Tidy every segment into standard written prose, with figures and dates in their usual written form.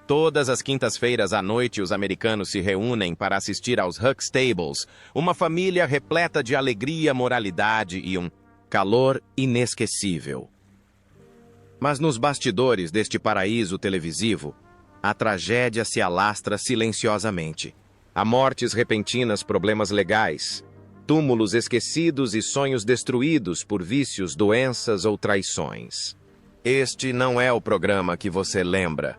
Todas as quintas-feiras à noite, os americanos se reúnem para assistir aos Huxtables, uma família repleta de alegria, moralidade e um calor inesquecível. Mas nos bastidores deste paraíso televisivo, a tragédia se alastra silenciosamente. Há mortes repentinas, problemas legais, túmulos esquecidos e sonhos destruídos por vícios, doenças ou traições. Este não é o programa que você lembra.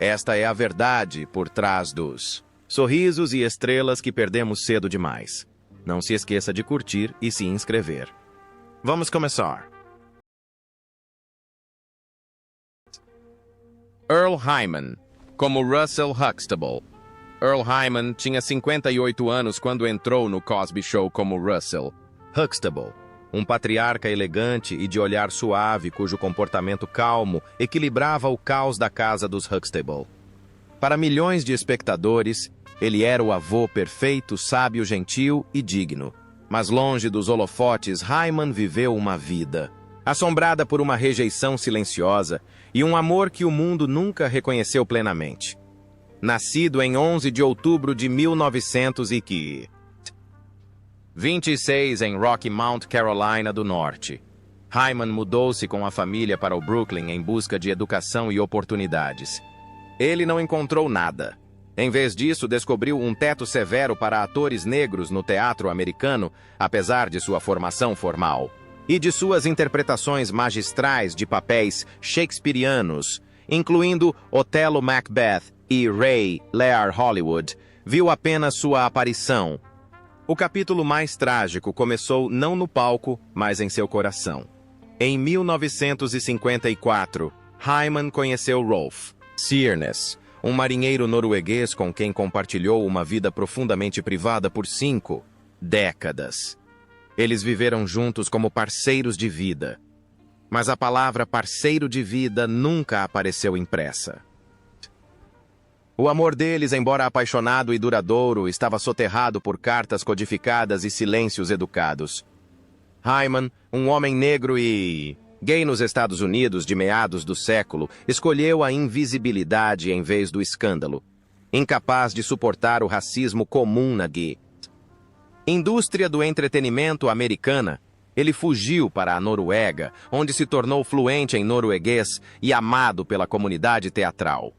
Esta é a verdade por trás dos sorrisos e estrelas que perdemos cedo demais. Não se esqueça de curtir e se inscrever. Vamos começar. Earl Hyman, como Russell Huxtable. Earl Hyman tinha 58 anos quando entrou no Cosby Show como Russell Huxtable, um patriarca elegante e de olhar suave cujo comportamento calmo equilibrava o caos da casa dos Huxtable. Para milhões de espectadores, ele era o avô perfeito, sábio, gentil e digno. Mas longe dos holofotes, Hyman viveu uma vida assombrada por uma rejeição silenciosa e um amor que o mundo nunca reconheceu plenamente. Nascido em 11 de outubro de 1926 em Rocky Mount, Carolina do Norte, Hyman mudou-se com a família para o Brooklyn em busca de educação e oportunidades. Ele não encontrou nada. Em vez disso, descobriu um teto severo para atores negros no teatro americano, apesar de sua formação formal, e de suas interpretações magistrais de papéis shakespearianos, incluindo Otelo Macbeth e Ray Lear Hollywood, viu apenas sua aparição. O capítulo mais trágico começou não no palco, mas em seu coração. Em 1954, Hyman conheceu Rolf Sirnes, um marinheiro norueguês com quem compartilhou uma vida profundamente privada por 5 décadas. Eles viveram juntos como parceiros de vida. Mas a palavra parceiro de vida nunca apareceu impressa. O amor deles, embora apaixonado e duradouro, estava soterrado por cartas codificadas e silêncios educados. Hyman, um homem negro e gay nos Estados Unidos de meados do século, escolheu a invisibilidade em vez do escândalo, incapaz de suportar o racismo comum na gay indústria do entretenimento americana. Ele fugiu para a Noruega, onde se tornou fluente em norueguês e amado pela comunidade teatral.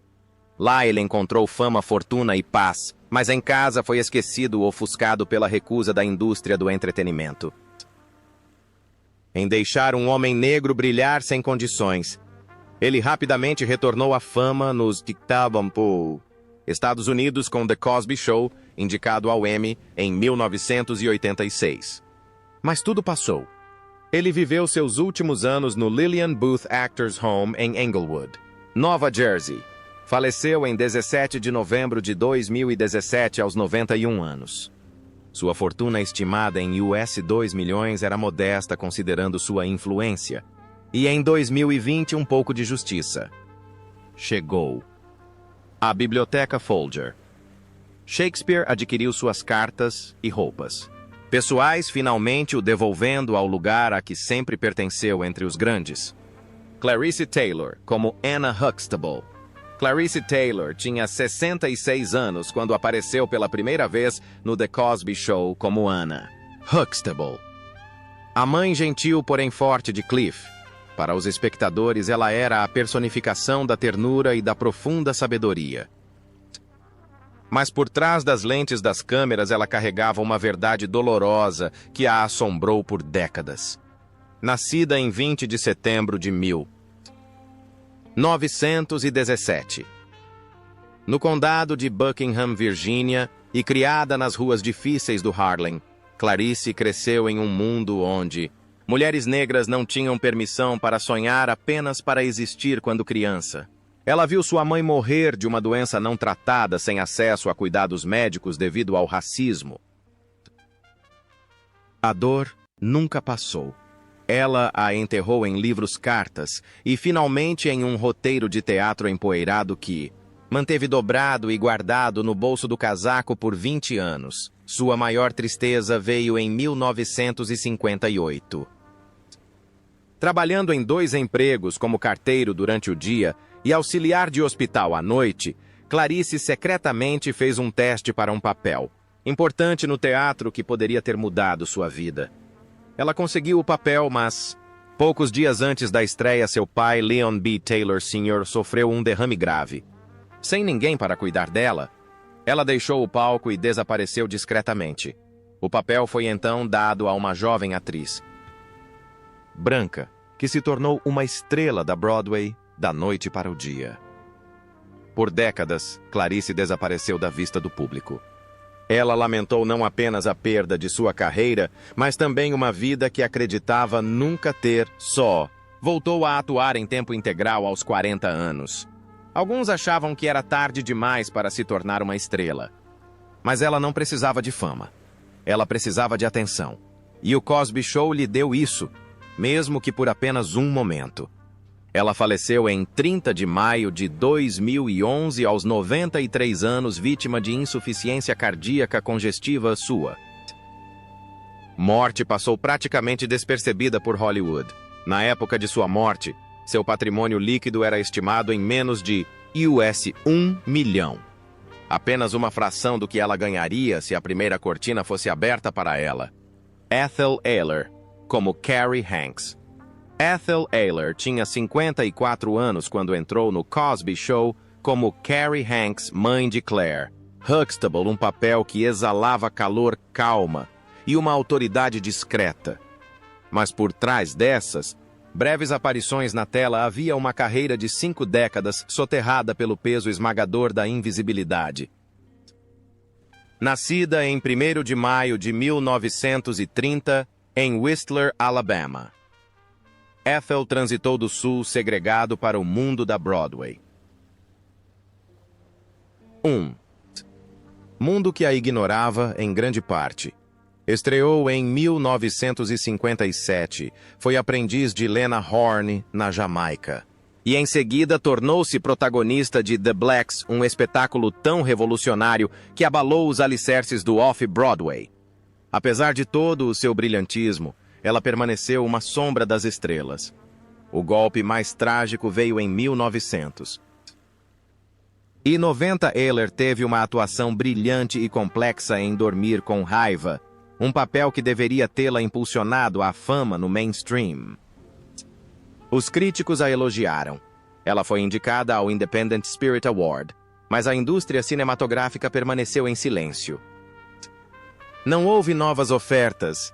Lá ele encontrou fama, fortuna e paz, mas em casa foi esquecido ou ofuscado pela recusa da indústria do entretenimento em deixar um homem negro brilhar sem condições. Ele rapidamente retornou à fama nos Estados Unidos com The Cosby Show, indicado ao Emmy em 1986. Mas tudo passou. Ele viveu seus últimos anos no Lillian Booth Actors Home em Englewood, Nova Jersey. Faleceu em 17 de novembro de 2017 aos 91 anos. Sua fortuna estimada em US 2 milhões era modesta considerando sua influência. E em 2020 um pouco de justiça chegou. A Biblioteca Folger. Shakespeare adquiriu suas cartas e roupas pessoais, finalmente o devolvendo ao lugar a que sempre pertenceu entre os grandes. Clarice Taylor, como Anna Huxtable. Clarice Taylor tinha 66 anos quando apareceu pela primeira vez no The Cosby Show como Anna Huxtable. A mãe gentil, porém forte de Cliff. Para os espectadores, ela era a personificação da ternura e da profunda sabedoria. Mas por trás das lentes das câmeras, ela carregava uma verdade dolorosa que a assombrou por décadas. Nascida em 20 de setembro de 1917, no condado de Buckingham, Virgínia, e criada nas ruas difíceis do Harlem, Clarice cresceu em um mundo onde mulheres negras não tinham permissão para sonhar, apenas para existir quando criança. Ela viu sua mãe morrer de uma doença não tratada, sem acesso a cuidados médicos devido ao racismo. A dor nunca passou. Ela a enterrou em livros, cartas e, finalmente, em um roteiro de teatro empoeirado que manteve dobrado e guardado no bolso do casaco por 20 anos. Sua maior tristeza veio em 1958. Trabalhando em 2 empregos como carteiro durante o dia e auxiliar de hospital à noite, Clarice secretamente fez um teste para um papel, importante no teatro que poderia ter mudado sua vida. Ela conseguiu o papel, mas poucos dias antes da estreia, seu pai, Leon B. Taylor Sr., sofreu um derrame grave. Sem ninguém para cuidar dela, ela deixou o palco e desapareceu discretamente. O papel foi então dado a uma jovem atriz branca, que se tornou uma estrela da Broadway da noite para o dia. Por décadas, Clarice desapareceu da vista do público. Ela lamentou não apenas a perda de sua carreira, mas também uma vida que acreditava nunca ter só. Voltou a atuar em tempo integral aos 40 anos. Alguns achavam que era tarde demais para se tornar uma estrela. Mas ela não precisava de fama. Ela precisava de atenção. E o Cosby Show lhe deu isso, mesmo que por apenas um momento. Ela faleceu em 30 de maio de 2011, aos 93 anos, vítima de insuficiência cardíaca congestiva sua. Morte passou praticamente despercebida por Hollywood. Na época de sua morte, seu patrimônio líquido era estimado em menos de US$1 milhão. Apenas uma fração do que ela ganharia se a primeira cortina fosse aberta para ela. Ethel Ayler, como Carrie Hanks. Ethel Ayler tinha 54 anos quando entrou no Cosby Show como Carrie Hanks, mãe de Claire. Huxtable, um papel que exalava calor, calma e uma autoridade discreta. Mas por trás dessas breves aparições na tela havia uma carreira de 5 décadas soterrada pelo peso esmagador da invisibilidade. Nascida em 1º de maio de 1930, em Whistler, Alabama. Ethel transitou do sul segregado para o mundo da Broadway. 1. Mundo que a ignorava em grande parte. Estreou em 1957, foi aprendiz de Lena Horne, na Jamaica. E em seguida tornou-se protagonista de The Blacks, um espetáculo tão revolucionário que abalou os alicerces do off-Broadway. Apesar de todo o seu brilhantismo, ela permaneceu uma sombra das estrelas. O golpe mais trágico veio em 1900. E 90, Ayler teve uma atuação brilhante e complexa em Dormir com Raiva, um papel que deveria tê-la impulsionado à fama no mainstream. Os críticos a elogiaram. Ela foi indicada ao Independent Spirit Award, mas a indústria cinematográfica permaneceu em silêncio. Não houve novas ofertas.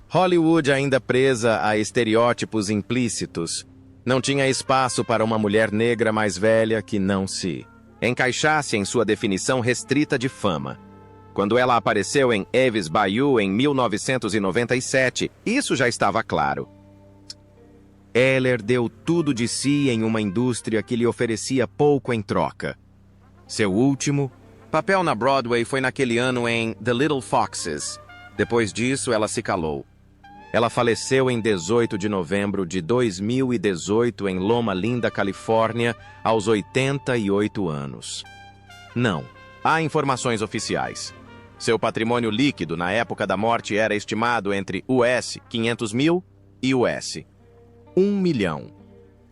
Hollywood, ainda presa a estereótipos implícitos, não tinha espaço para uma mulher negra mais velha que não se encaixasse em sua definição restrita de fama. Quando ela apareceu em Eve's Bayou em 1997, isso já estava claro. Ayler deu tudo de si em uma indústria que lhe oferecia pouco em troca. Seu último papel na Broadway foi naquele ano em The Little Foxes. Depois disso, ela se calou. Ela faleceu em 18 de novembro de 2018 em Loma Linda, Califórnia, aos 88 anos. Não há informações oficiais. Seu patrimônio líquido na época da morte era estimado entre US 500 mil e US 1 milhão.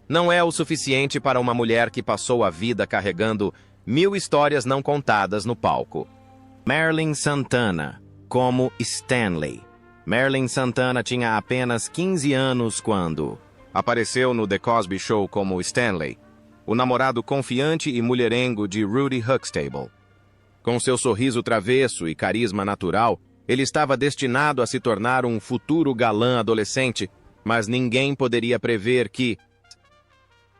Não é o suficiente para uma mulher que passou a vida carregando 1000 histórias não contadas no palco. Marilyn Santana, como Stanley. Marilyn Santana tinha apenas 15 anos quando apareceu no The Cosby Show como Stanley, o namorado confiante e mulherengo de Rudy Huxtable. Com seu sorriso travesso e carisma natural, ele estava destinado a se tornar um futuro galã adolescente, mas ninguém poderia prever que,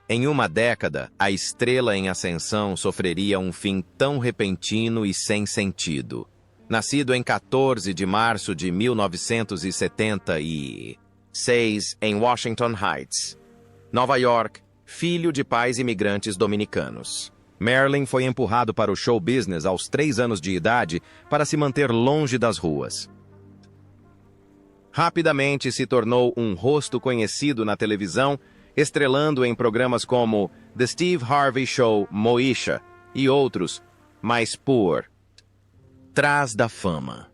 em uma década, a estrela em ascensão sofreria um fim tão repentino e sem sentido. Nascido em 14 de março de 1976, em Washington Heights, Nova York, filho de pais imigrantes dominicanos. Marilyn foi empurrado para o show business aos 3 anos de idade para se manter longe das ruas. Rapidamente se tornou um rosto conhecido na televisão, estrelando em programas como The Steve Harvey Show, Moesha e outros, mas por trás da fama.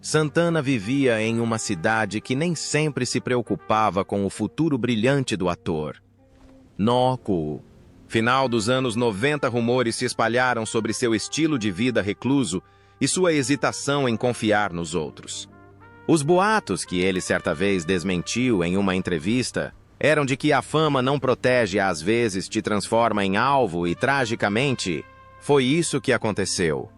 Santana vivia em uma cidade que nem sempre se preocupava com o futuro brilhante do ator. Nócuo, Final dos anos 90, rumores se espalharam sobre seu estilo de vida recluso e sua hesitação em confiar nos outros. Os boatos que ele certa vez desmentiu em uma entrevista eram de que a fama não protege e às vezes te transforma em alvo e, tragicamente, foi isso que aconteceu.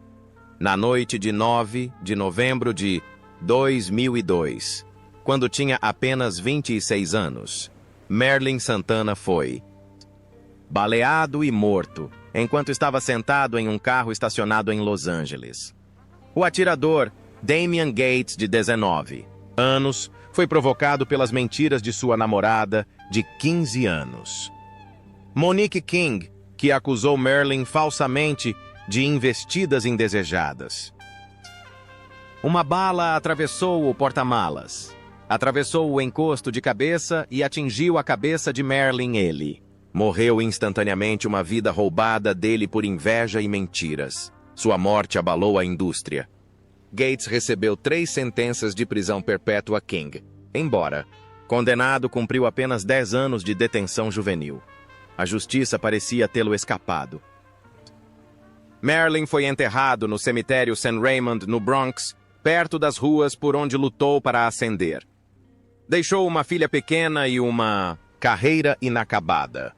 Na noite de 9 de novembro de 2002, quando tinha apenas 26 anos, Merlin Santana foi baleado e morto enquanto estava sentado em um carro estacionado em Los Angeles. O atirador, Damian Gates, de 19 anos, foi provocado pelas mentiras de sua namorada, de 15 anos. Monique King, que acusou Merlin falsamente de investidas indesejadas. Uma bala atravessou o porta-malas, atravessou o encosto de cabeça e atingiu a cabeça de Merlin. Ele morreu instantaneamente, uma vida roubada dele por inveja e mentiras. Sua morte abalou a indústria. Gates recebeu 3 sentenças de prisão perpétua. King, embora condenado, cumpriu apenas 10 anos de detenção juvenil. A justiça parecia tê-lo escapado. Merlin foi enterrado no cemitério St. Raymond, no Bronx, perto das ruas por onde lutou para ascender. Deixou uma filha pequena e uma carreira inacabada.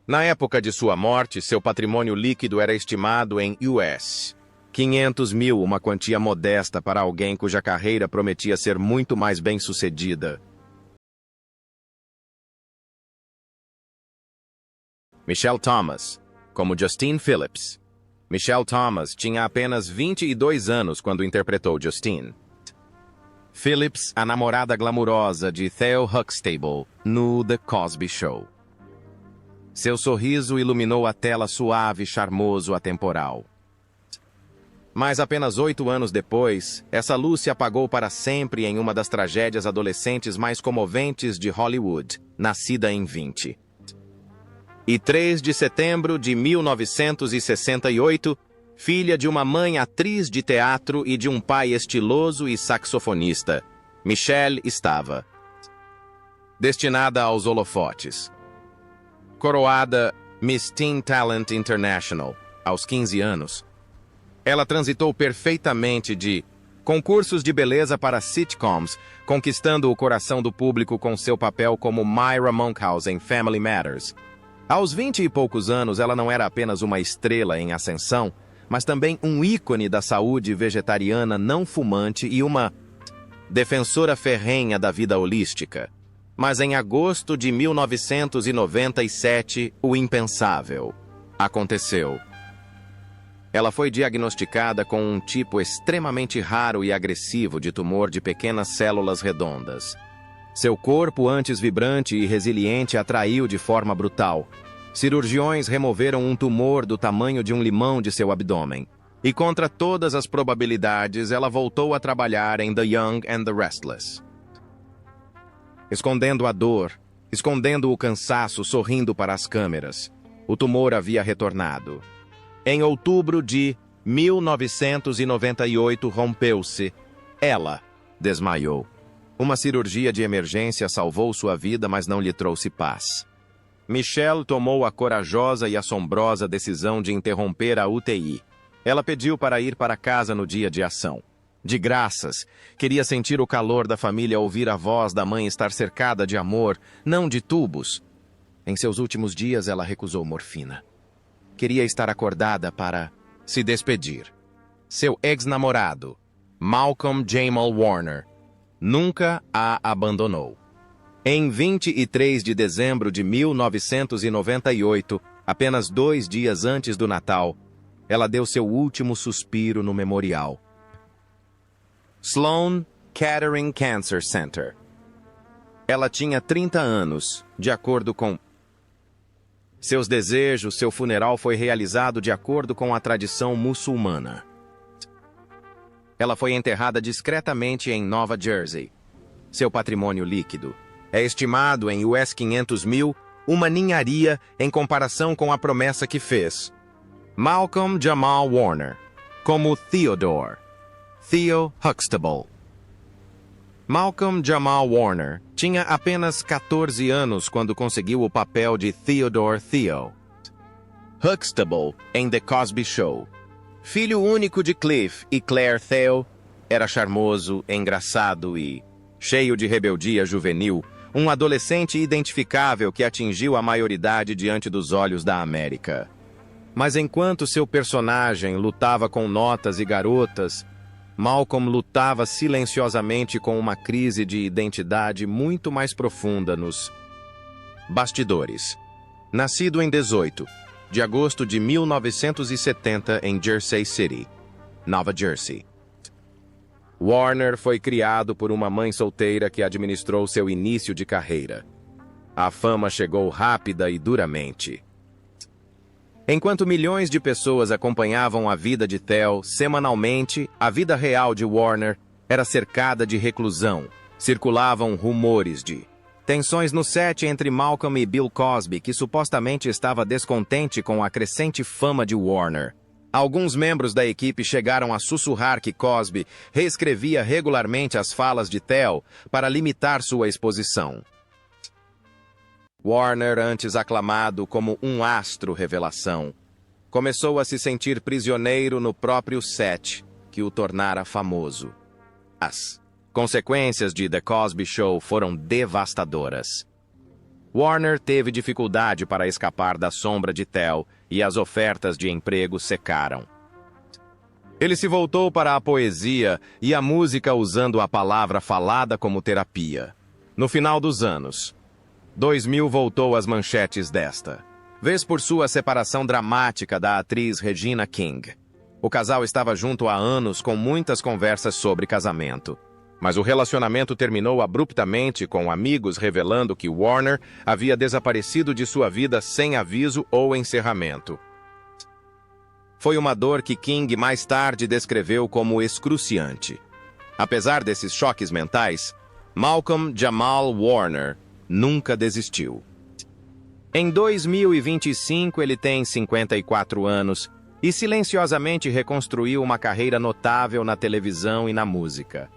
Na época de sua morte, seu patrimônio líquido era estimado em US 500 mil, uma quantia modesta para alguém cuja carreira prometia ser muito mais bem-sucedida. Michelle Thomas, como Justine Phillips. Michelle Thomas tinha apenas 22 anos quando interpretou Justine Phillips, a namorada glamurosa de Theo Huxtable, no The Cosby Show. Seu sorriso iluminou a tela suave, charmoso, atemporal. Mas apenas 8 anos depois, essa luz se apagou para sempre em uma das tragédias adolescentes mais comoventes de Hollywood, nascida em 3 de setembro de 1968, filha de uma mãe atriz de teatro e de um pai estiloso e saxofonista, Michelle estava destinada aos holofotes. Coroada Miss Teen Talent International aos 15 anos, ela transitou perfeitamente de concursos de beleza para sitcoms, conquistando o coração do público com seu papel como Myra Monkhouse em Family Matters. Aos 20 e poucos anos, ela não era apenas uma estrela em ascensão, mas também um ícone da saúde vegetariana não fumante e uma defensora ferrenha da vida holística. Mas em agosto de 1997, o impensável aconteceu. Ela foi diagnosticada com um tipo extremamente raro e agressivo de tumor de pequenas células redondas. Seu corpo, antes vibrante e resiliente, atraiu de forma brutal. Cirurgiões removeram um tumor do tamanho de um limão de seu abdômen. E contra todas as probabilidades, ela voltou a trabalhar em The Young and the Restless. Escondendo a dor, escondendo o cansaço, sorrindo para as câmeras, o tumor havia retornado. Em outubro de 1998, rompeu-se. Ela desmaiou. Uma cirurgia de emergência salvou sua vida, mas não lhe trouxe paz. Michelle tomou a corajosa e assombrosa decisão de interromper a UTI. Ela pediu para ir para casa no dia de ação. De graças, queria sentir o calor da família, ouvir a voz da mãe, estar cercada de amor, não de tubos. Em seus últimos dias, ela recusou morfina. Queria estar acordada para se despedir. Seu ex-namorado, Malcolm Jamal Warner, nunca a abandonou. Em 23 de dezembro de 1998, apenas 2 dias antes do Natal, ela deu seu último suspiro no memorial. Sloan Kettering Cancer Center. Ela tinha 30 anos, de acordo com seus desejos. Seu funeral foi realizado de acordo com a tradição muçulmana. Ela foi enterrada discretamente em Nova Jersey. Seu patrimônio líquido é estimado em US 500 mil, uma ninharia em comparação com a promessa que fez. Malcolm Jamal Warner, como Theo Huxtable. Malcolm Jamal Warner tinha apenas 14 anos quando conseguiu o papel de Theodore Theo Huxtable em The Cosby Show. Filho único de Cliff e Claire Theo, era charmoso, engraçado e, cheio de rebeldia juvenil, um adolescente identificável que atingiu a maioridade diante dos olhos da América. Mas enquanto seu personagem lutava com notas e garotas, Malcolm lutava silenciosamente com uma crise de identidade muito mais profunda nos bastidores. Nascido em 18 de agosto de 1970 em Jersey City, Nova Jersey, Warner foi criado por uma mãe solteira que administrou seu início de carreira. A fama chegou rápida e duramente. Enquanto milhões de pessoas acompanhavam a vida de Theo semanalmente, a vida real de Warner era cercada de reclusão. Circulavam rumores de tensões no set entre Malcolm e Bill Cosby, que supostamente estava descontente com a crescente fama de Warner. Alguns membros da equipe chegaram a sussurrar que Cosby reescrevia regularmente as falas de Theo para limitar sua exposição. Warner, antes aclamado como um astro revelação, começou a se sentir prisioneiro no próprio set, que o tornara famoso. As consequências de The Cosby Show foram devastadoras. Warner teve dificuldade para escapar da sombra de Theo e as ofertas de emprego secaram. Ele se voltou para a poesia e a música usando a palavra falada como terapia. No final dos anos 2000 voltou às manchetes desta vez por sua separação dramática da atriz Regina King. O casal estava junto há anos com muitas conversas sobre casamento. Mas o relacionamento terminou abruptamente, com amigos revelando que Warner havia desaparecido de sua vida sem aviso ou encerramento. Foi uma dor que King mais tarde descreveu como excruciante. Apesar desses choques mentais, Malcolm Jamal Warner nunca desistiu. Em 2025 ele tem 54 anos e silenciosamente reconstruiu uma carreira notável na televisão e na música.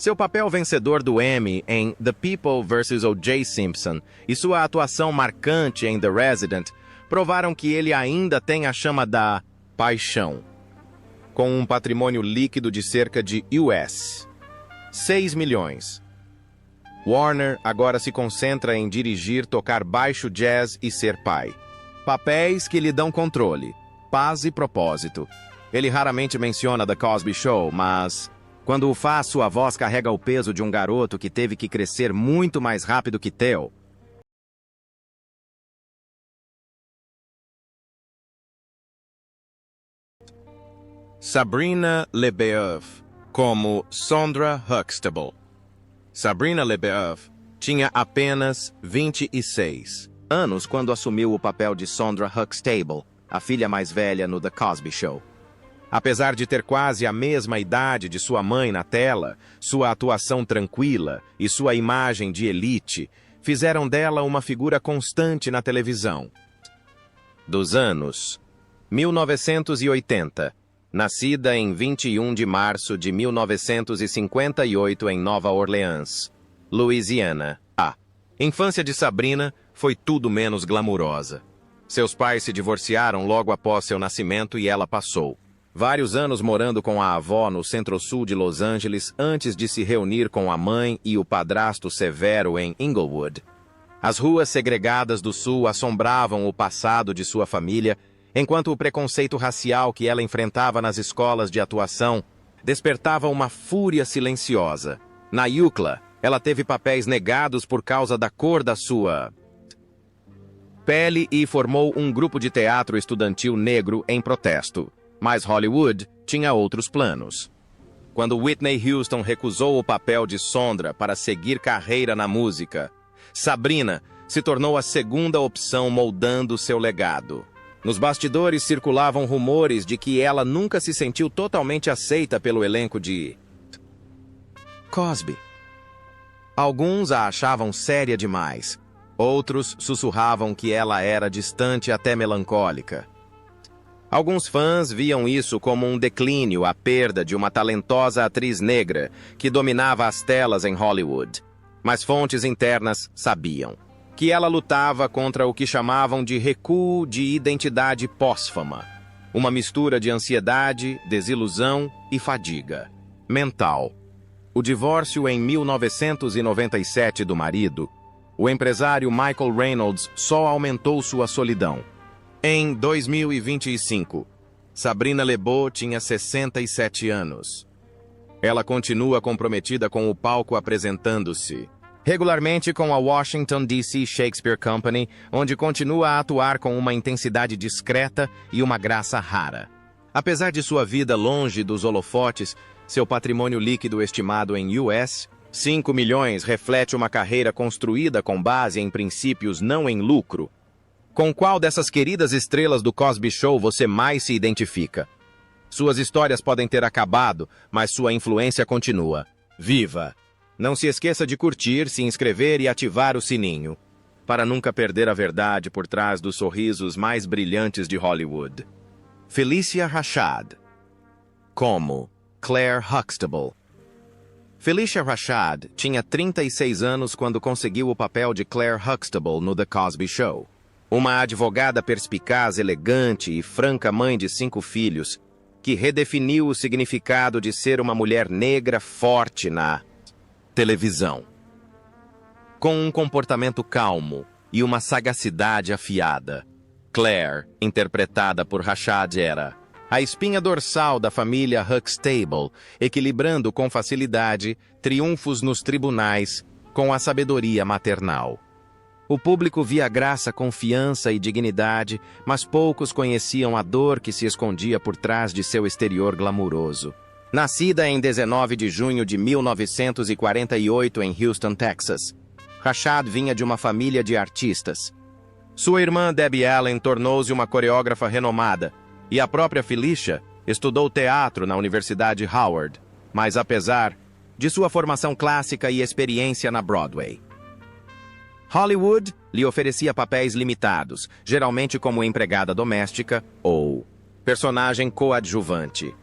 Seu papel vencedor do Emmy em The People vs. O.J. Simpson e sua atuação marcante em The Resident provaram que ele ainda tem a chama da paixão. Com um patrimônio líquido de cerca de US 6 milhões. Warner agora se concentra em dirigir, tocar baixo jazz e ser pai. Papéis que lhe dão controle, paz e propósito. Ele raramente menciona The Cosby Show, mas quando o faz, sua voz carrega o peso de um garoto que teve que crescer muito mais rápido que Theo. Sabrina LeBeouf, como Sondra Huxtable. Sabrina LeBeouf tinha apenas 26 anos quando assumiu o papel de Sondra Huxtable, a filha mais velha no The Cosby Show. Apesar de ter quase a mesma idade de sua mãe na tela, sua atuação tranquila e sua imagem de elite fizeram dela uma figura constante na televisão. Dos anos 1980, nascida em 21 de março de 1958 em Nova Orleans, Louisiana, a infância de Sabrina foi tudo menos glamurosa. Seus pais se divorciaram logo após seu nascimento e ela passou vários anos morando com a avó no centro-sul de Los Angeles antes de se reunir com a mãe e o padrasto Severo em Inglewood. As ruas segregadas do sul assombravam o passado de sua família, enquanto o preconceito racial que ela enfrentava nas escolas de atuação despertava uma fúria silenciosa. Na UCLA, ela teve papéis negados por causa da cor da sua pele e formou um grupo de teatro estudantil negro em protesto. Mas Hollywood tinha outros planos. Quando Whitney Houston recusou o papel de Sondra para seguir carreira na música, Sabrina se tornou a segunda opção moldando seu legado. Nos bastidores circulavam rumores de que ela nunca se sentiu totalmente aceita pelo elenco de Cosby. Alguns a achavam séria demais. Outros sussurravam que ela era distante até melancólica. Alguns fãs viam isso como um declínio, a perda de uma talentosa atriz negra que dominava as telas em Hollywood. Mas fontes internas sabiam. que ela lutava contra o que chamavam de recuo de identidade pós-fama, uma mistura de ansiedade, desilusão e fadiga mental. O divórcio em 1997 do marido, o empresário Michael Reynolds, só aumentou sua solidão. Em 2025, Sabrina LeBeau tinha 67 anos. Ela continua comprometida com o palco, apresentando-se regularmente com a Washington, D.C. Shakespeare Company, onde continua a atuar com uma intensidade discreta e uma graça rara. Apesar de sua vida longe dos holofotes, seu patrimônio líquido estimado em US 5 milhões reflete uma carreira construída com base em princípios, não em lucro. Com qual dessas queridas estrelas do Cosby Show você mais se identifica? Suas histórias podem ter acabado, mas sua influência continua. Viva! Não se esqueça de curtir, se inscrever e ativar o sininho, para nunca perder a verdade por trás dos sorrisos mais brilhantes de Hollywood. Phylicia Rashad. Como Claire Huxtable. Phylicia Rashad tinha 36 anos quando conseguiu o papel de Claire Huxtable no The Cosby Show. Uma advogada perspicaz, elegante e franca mãe de 5 filhos, que redefiniu o significado de ser uma mulher negra forte na televisão. Com um comportamento calmo e uma sagacidade afiada, Claire, interpretada por Rashad, era a espinha dorsal da família Huxtable, equilibrando com facilidade triunfos nos tribunais com a sabedoria maternal. O público via graça, confiança e dignidade, mas poucos conheciam a dor que se escondia por trás de seu exterior glamuroso. Nascida em 19 de junho de 1948 em Houston, Texas, Rashad vinha de uma família de artistas. Sua irmã Debbie Allen tornou-se uma coreógrafa renomada, e a própria Phylicia estudou teatro na Universidade Howard, mas apesar de sua formação clássica e experiência na Broadway, Hollywood lhe oferecia papéis limitados, geralmente como empregada doméstica ou personagem coadjuvante.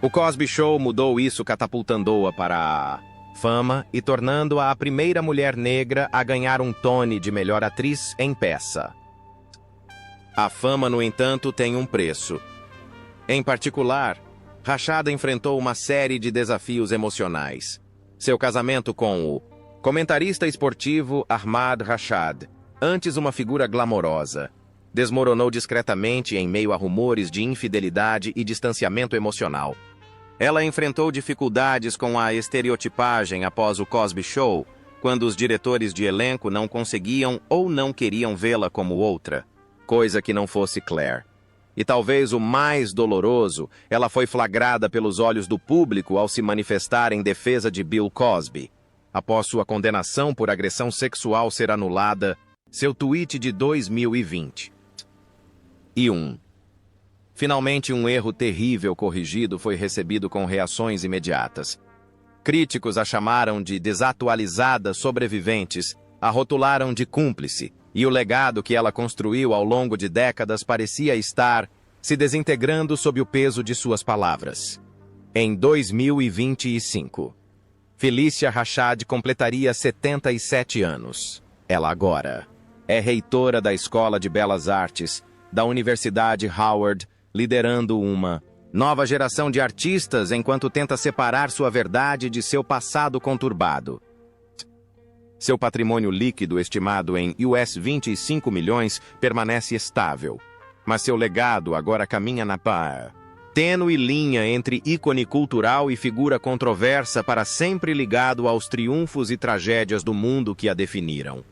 O Cosby Show mudou isso, catapultando-a para a fama e tornando-a a primeira mulher negra a ganhar um Tony de melhor atriz em peça. A fama, no entanto, tem um preço. Em particular, Rashad enfrentou uma série de desafios emocionais. Seu casamento com o comentarista esportivo Ahmad Rashad, antes uma figura glamourosa, desmoronou discretamente em meio a rumores de infidelidade e distanciamento emocional. Ela enfrentou dificuldades com a estereotipagem após o Cosby Show, quando os diretores de elenco não conseguiam ou não queriam vê-la como outra, coisa que não fosse Claire. E talvez o mais doloroso, ela foi flagrada pelos olhos do público ao se manifestar em defesa de Bill Cosby. Após sua condenação por agressão sexual ser anulada, seu tweet de 2020. Finalmente, um erro terrível corrigido foi recebido com reações imediatas. Críticos a chamaram de desatualizada sobreviventes, a rotularam de cúmplice, e o legado que ela construiu ao longo de décadas parecia estar se desintegrando sob o peso de suas palavras. Em 2025, Phylicia Rashad completaria 77 anos. Ela agora é reitora da Escola de Belas Artes da Universidade Howard, liderando uma nova geração de artistas enquanto tenta separar sua verdade de seu passado conturbado. Seu patrimônio líquido, estimado em US 25 milhões, permanece estável, mas seu legado agora caminha na tênue linha entre ícone cultural e figura controversa, para sempre ligado aos triunfos e tragédias do mundo que a definiram.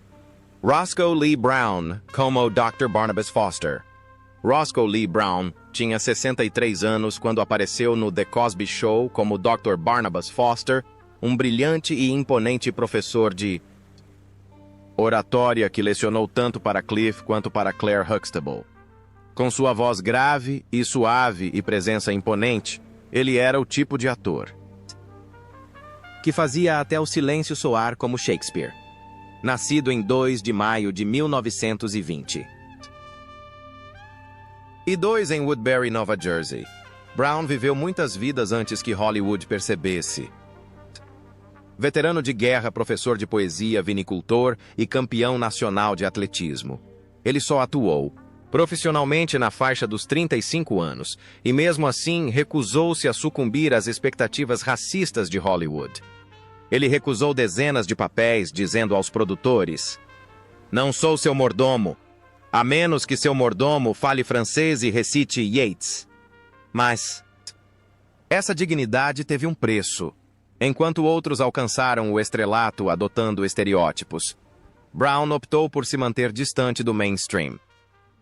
Roscoe Lee Brown, como Dr. Barnabas Foster. Roscoe Lee Brown tinha 63 anos quando apareceu no The Cosby Show como Dr. Barnabas Foster, um brilhante e imponente professor de oratória que lecionou tanto para Cliff quanto para Claire Huxtable. Com sua voz grave e suave e presença imponente, ele era o tipo de ator que fazia até o silêncio soar como Shakespeare. Nascido em 2 de maio de 1920. Em Woodbury, Nova Jersey, Brown viveu muitas vidas antes que Hollywood percebesse. Veterano de guerra, professor de poesia, vinicultor e campeão nacional de atletismo. Ele só atuou profissionalmente na faixa dos 35 anos e mesmo assim recusou-se a sucumbir às expectativas racistas de Hollywood. Ele recusou dezenas de papéis, dizendo aos produtores: "Não sou seu mordomo, a menos que seu mordomo fale francês e recite Yeats." Mas essa dignidade teve um preço. Enquanto outros alcançaram o estrelato adotando estereótipos, Brown optou por se manter distante do mainstream.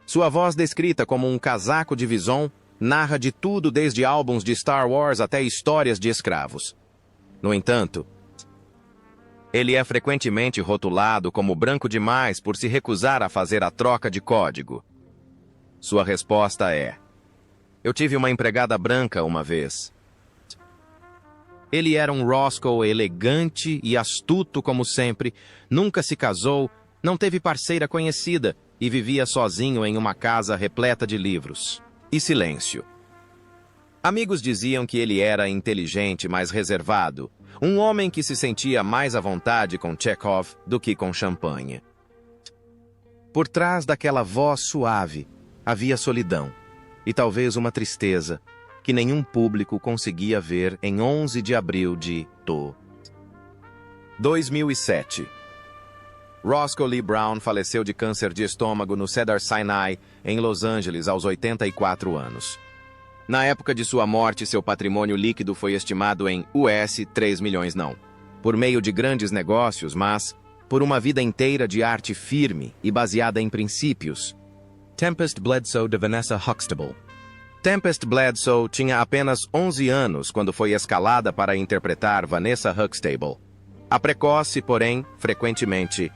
Sua voz, descrita como um casaco de Vison, narra de tudo desde álbuns de Star Wars até histórias de escravos. No entanto, ele é frequentemente rotulado como branco demais por se recusar a fazer a troca de código. Sua resposta é: "Eu tive uma empregada branca uma vez." Ele era um Roscoe elegante e astuto como sempre, nunca se casou, não teve parceira conhecida e vivia sozinho em uma casa repleta de livros e silêncio. Amigos diziam que ele era inteligente, mas reservado, um homem que se sentia mais à vontade com Chekhov do que com champanhe. Por trás daquela voz suave havia solidão e talvez uma tristeza que nenhum público conseguia ver em 11 de abril de 2007. Roscoe Lee Brown faleceu de câncer de estômago no Cedars-Sinai, em Los Angeles, aos 84 anos. Na época de sua morte, seu patrimônio líquido foi estimado em US 3 milhões não, por meio de grandes negócios, mas por uma vida inteira de arte firme e baseada em princípios. Tempest Bledsoe de Vanessa Huxtable. Tempest Bledsoe tinha apenas 11 anos quando foi escalada para interpretar Vanessa Huxtable, a precoce, porém, frequentemente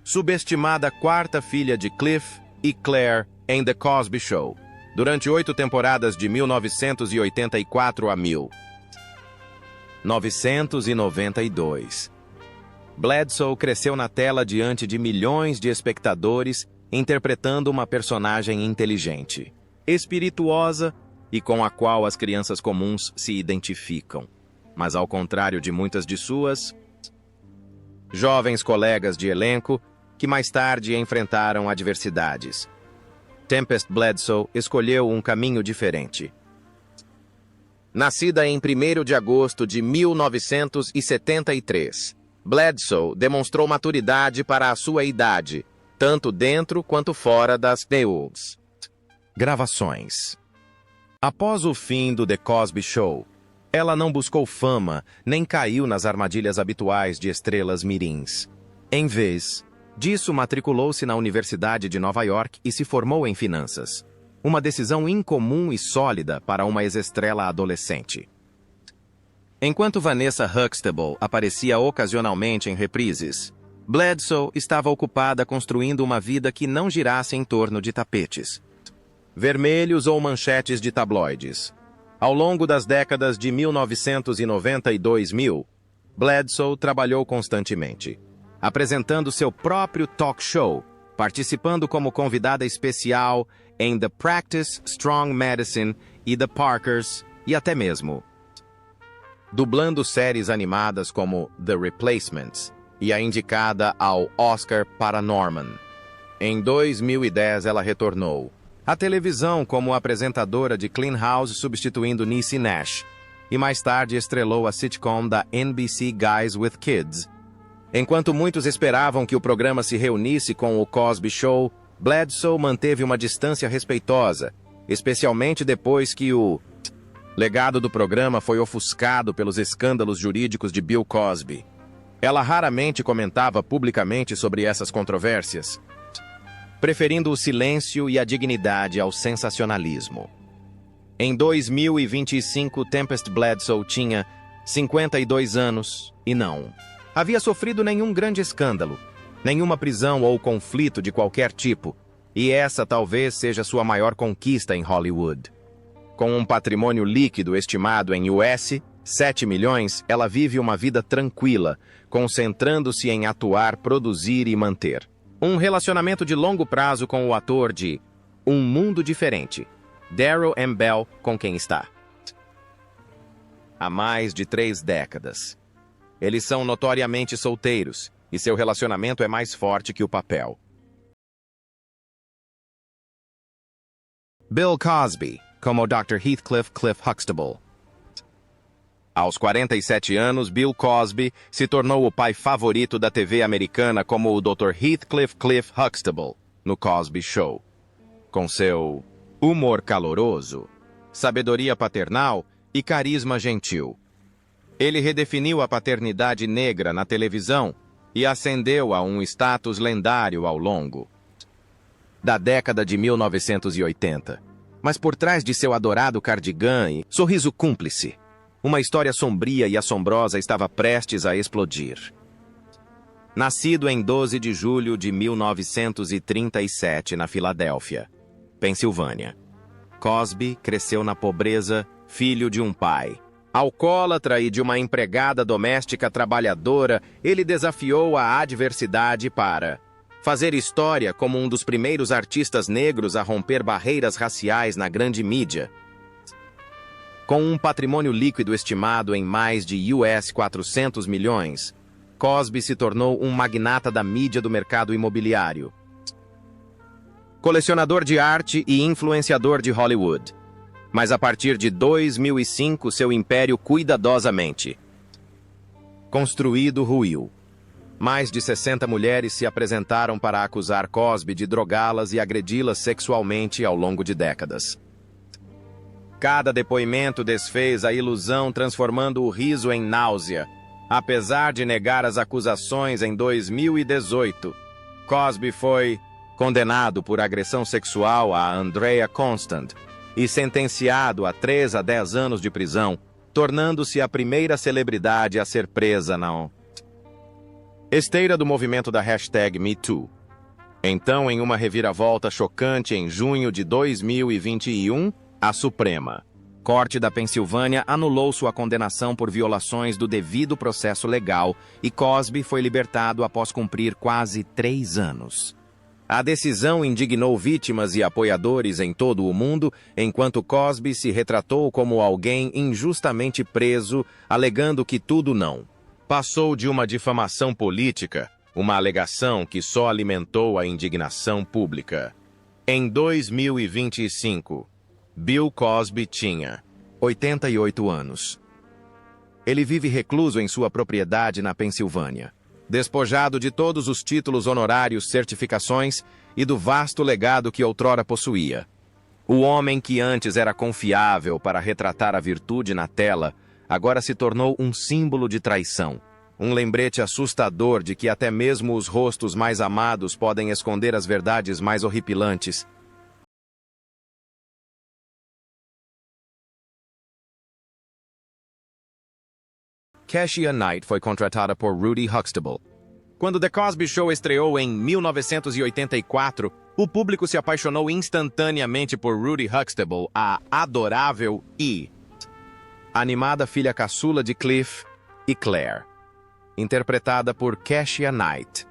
subestimada quarta filha de Cliff e Claire em The Cosby Show, durante 8 temporadas de 1984 a 1992. Bledsoe cresceu na tela diante de milhões de espectadores interpretando uma personagem inteligente, espirituosa e com a qual as crianças comuns se identificam. Mas ao contrário de muitas de suas jovens colegas de elenco, que mais tarde enfrentaram adversidades, Tempest Bledsoe escolheu um caminho diferente. Nascida em 1º de agosto de 1973, Bledsoe demonstrou maturidade para a sua idade, tanto dentro quanto fora das News. Gravações. Após o fim do The Cosby Show, ela não buscou fama nem caiu nas armadilhas habituais de estrelas mirins. Em vez disso, matriculou-se na Universidade de Nova York e se formou em finanças. Uma decisão incomum e sólida para uma ex-estrela adolescente. Enquanto Vanessa Huxtable aparecia ocasionalmente em reprises, Bledsoe estava ocupada construindo uma vida que não girasse em torno de tapetes vermelhos ou manchetes de tabloides. Ao longo das décadas de 1990 e 2000, Bledsoe trabalhou constantemente, apresentando seu próprio talk show, participando como convidada especial em The Practice Strong Medicine e The Parkers, e até mesmo dublando séries animadas como The Replacements e a indicada ao Oscar para Norman. Em 2010, ela retornou à televisão como apresentadora de Clean House, substituindo Niecy Nash, e mais tarde estrelou a sitcom da NBC Guys with Kids. Enquanto muitos esperavam que o programa se reunisse com o Cosby Show, Bledsoe manteve uma distância respeitosa, especialmente depois que o legado do programa foi ofuscado pelos escândalos jurídicos de Bill Cosby. Ela raramente comentava publicamente sobre essas controvérsias, preferindo o silêncio e a dignidade ao sensacionalismo. Em 2025, Tempest Bledsoe tinha 52 anos e não havia sofrido nenhum grande escândalo, nenhuma prisão ou conflito de qualquer tipo, e essa talvez seja sua maior conquista em Hollywood. Com um patrimônio líquido estimado em US 7 milhões, ela vive uma vida tranquila, concentrando-se em atuar, produzir e manter um relacionamento de longo prazo com o ator de Um Mundo Diferente, Darryl M. Bell, com quem está há mais de 3 décadas. Eles são notoriamente solteiros, e seu relacionamento é mais forte que o papel. Bill Cosby, como Dr. Heathcliff Cliff Huxtable. Aos 47 anos, Bill Cosby se tornou o pai favorito da TV americana como o Dr. Heathcliff Cliff Huxtable, no Cosby Show. Com seu humor caloroso, sabedoria paternal e carisma gentil. Ele redefiniu a paternidade negra na televisão e ascendeu a um status lendário ao longo da década de 1980. Mas por trás de seu adorado cardigan e sorriso cúmplice, uma história sombria e assombrosa estava prestes a explodir. Nascido em 12 de julho de 1937 na Filadélfia, Pensilvânia, Cosby cresceu na pobreza, filho de um pai alcoólatra e de uma empregada doméstica trabalhadora. Ele desafiou a adversidade para fazer história como um dos primeiros artistas negros a romper barreiras raciais na grande mídia. Com um patrimônio líquido estimado em mais de US 400 milhões, Cosby se tornou um magnata da mídia do mercado imobiliário, colecionador de arte e influenciador de Hollywood. Mas a partir de 2005, seu império cuidadosamente construído ruiu. Mais de 60 mulheres se apresentaram para acusar Cosby de drogá-las e agredi-las sexualmente ao longo de décadas. Cada depoimento desfez a ilusão, transformando o riso em náusea. Apesar de negar as acusações em 2018, Cosby foi condenado por agressão sexual a Andrea Constant e sentenciado a 3 a 10 anos de prisão, tornando-se a primeira celebridade a ser presa na esteira do movimento da hashtag #MeToo. Então, em uma reviravolta chocante em junho de 2021, a Suprema Corte da Pensilvânia anulou sua condenação por violações do devido processo legal e Cosby foi libertado após cumprir quase 3 anos. A decisão indignou vítimas e apoiadores em todo o mundo, enquanto Cosby se retratou como alguém injustamente preso, alegando que tudo não passou de uma difamação política, uma alegação que só alimentou a indignação pública. Em 2025, Bill Cosby tinha 88 anos. Ele vive recluso em sua propriedade na Pensilvânia, despojado de todos os títulos honorários, certificações e do vasto legado que outrora possuía. O homem que antes era confiável para retratar a virtude na tela, agora se tornou um símbolo de traição, um lembrete assustador de que até mesmo os rostos mais amados podem esconder as verdades mais horripilantes. Keshia Knight foi contratada por Rudy Huxtable. Quando The Cosby Show estreou em 1984, o público se apaixonou instantaneamente por Rudy Huxtable, a adorável e animada filha caçula de Cliff e Claire, interpretada por Keshia Knight.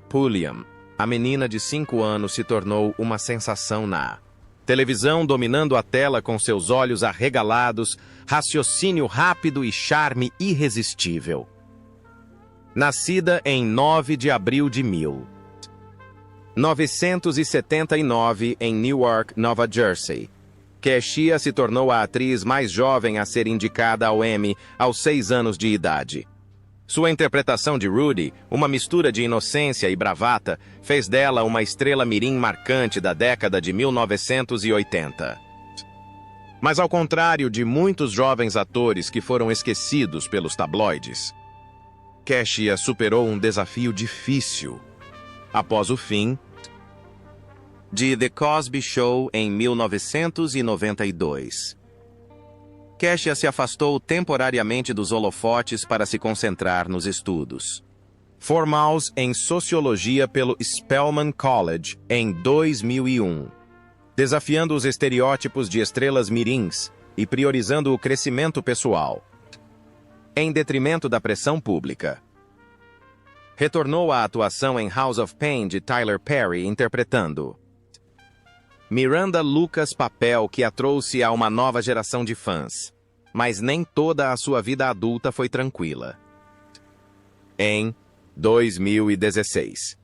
Pulliam, a menina de 5 anos, se tornou uma sensação na televisão, dominando a tela com seus olhos arregalados, raciocínio rápido e charme irresistível. Nascida em 9 de abril de 1979 em Newark, Nova Jersey, Keshia se tornou a atriz mais jovem a ser indicada ao Emmy aos 6 anos de idade. Sua interpretação de Rudy, uma mistura de inocência e bravata, fez dela uma estrela mirim marcante da década de 1980. Mas ao contrário de muitos jovens atores que foram esquecidos pelos tabloides, Keshia superou um desafio difícil. Após o fim de The Cosby Show em 1992, Keshia se afastou temporariamente dos holofotes para se concentrar nos estudos. Formou-se em Sociologia pelo Spelman College em 2001, desafiando os estereótipos de estrelas mirins e priorizando o crescimento pessoal, em detrimento da pressão pública. Retornou à atuação em House of Pain de Tyler Perry, interpretando Miranda Lucas, papel que a trouxe a uma nova geração de fãs. Mas nem toda a sua vida adulta foi tranquila. em 2016.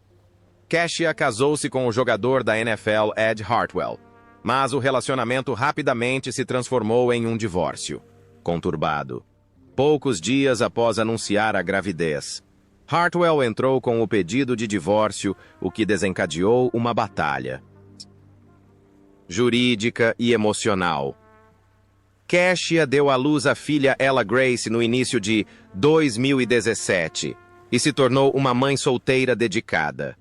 Cassia casou-se com o jogador da NFL Ed Hartwell, mas o relacionamento rapidamente se transformou em um divórcio conturbado. Poucos dias após anunciar a gravidez, Hartwell entrou com o pedido de divórcio, o que desencadeou uma batalha jurídica e emocional. Cassia deu à luz a filha Ella Grace no início de 2017 e se tornou uma mãe solteira dedicada.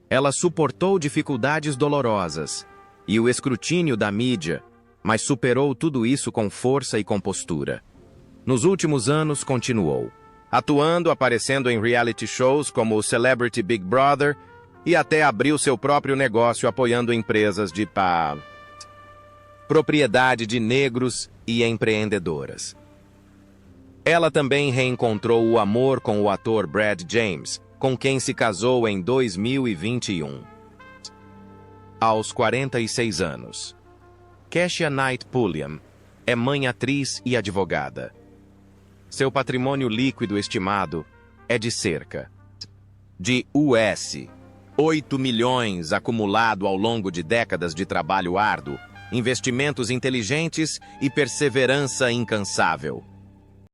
Ela suportou dificuldades dolorosas e o escrutínio da mídia, mas superou tudo isso com força e compostura. Nos últimos anos, continuou atuando, aparecendo em reality shows como o Celebrity Big Brother e até abriu seu próprio negócio apoiando empresas de propriedade de negros e empreendedoras. Ela também reencontrou o amor com o ator Brad James, com quem se casou em 2021. Aos 46 anos, Cassia Knight Pulliam é mãe, atriz e advogada. Seu patrimônio líquido estimado é de cerca de US 8 milhões acumulado ao longo de décadas de trabalho árduo, investimentos inteligentes e perseverança incansável.